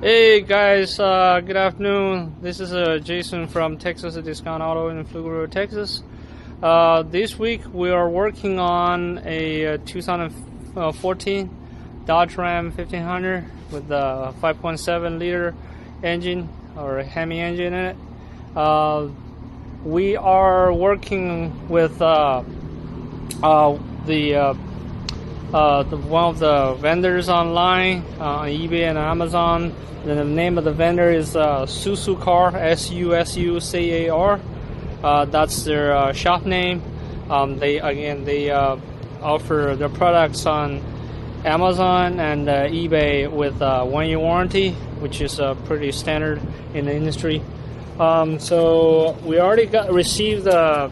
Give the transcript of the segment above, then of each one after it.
Hey guys, good afternoon. This is Jason from Texas Discount Auto in Pfluger, Texas. This week we are working on a 2014 Dodge Ram 1500 with a 5.7 liter engine or Hemi engine in it. We are working with one of the vendors online on eBay and Amazon. The name of the vendor is Susucar, Susucar. That's their shop name. They offer their products on Amazon and eBay with 1 year warranty, which is pretty standard in the industry. So we already received the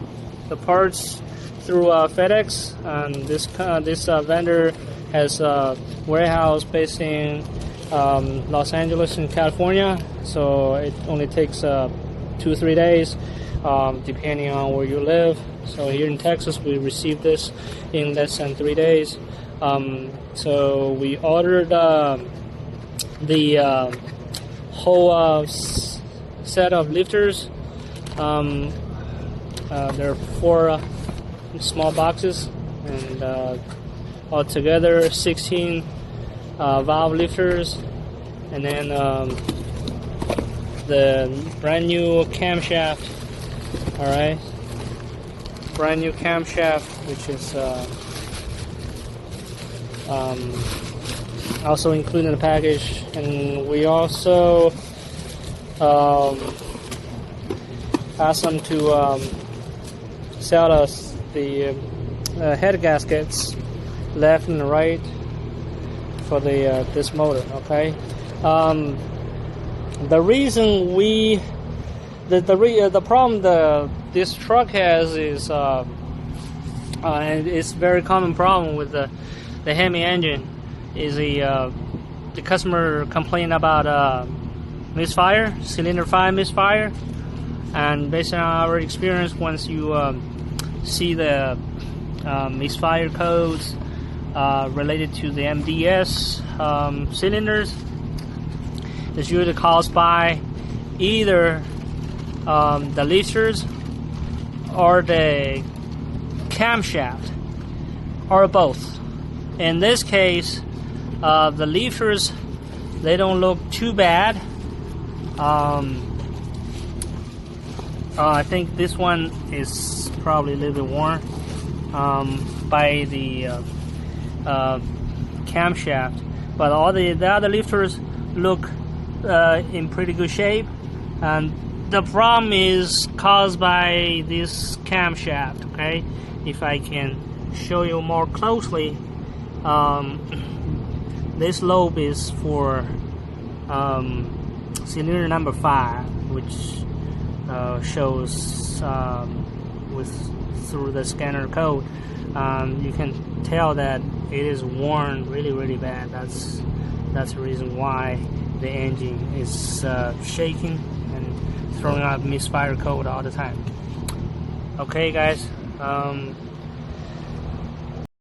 parts through FedEx, and this vendor has a warehouse based in Los Angeles in California, so it only takes 2-3 days depending on where you live. So here in Texas we received this in less than 3 days. So we ordered the whole set of lifters. There are 4 small boxes, and altogether 16 valve lifters, and then the brand new camshaft. All right, brand new camshaft, which is also included in the package. And we also asked them to sell us the head gaskets left and right for the this motor. Okay, the reason the problem this truck has is and it's a very common problem with the Hemi engine is the customer complained about misfire, cylinder 5 misfire. And based on our experience, once you see the misfire codes related to the MDS cylinders, it's usually caused by either the lifters or the camshaft, or both. In this case, the lifters, they don't look too bad. I think this one is probably a little bit worn by the camshaft, but all the other lifters look in pretty good shape, and the problem is caused by this camshaft. Okay, if I can show you more closely, this lobe is for cylinder number 5, which shows through the scanner code. You can tell that it is worn really bad. That's the reason why the engine is shaking and throwing out misfire code all the time. Okay guys,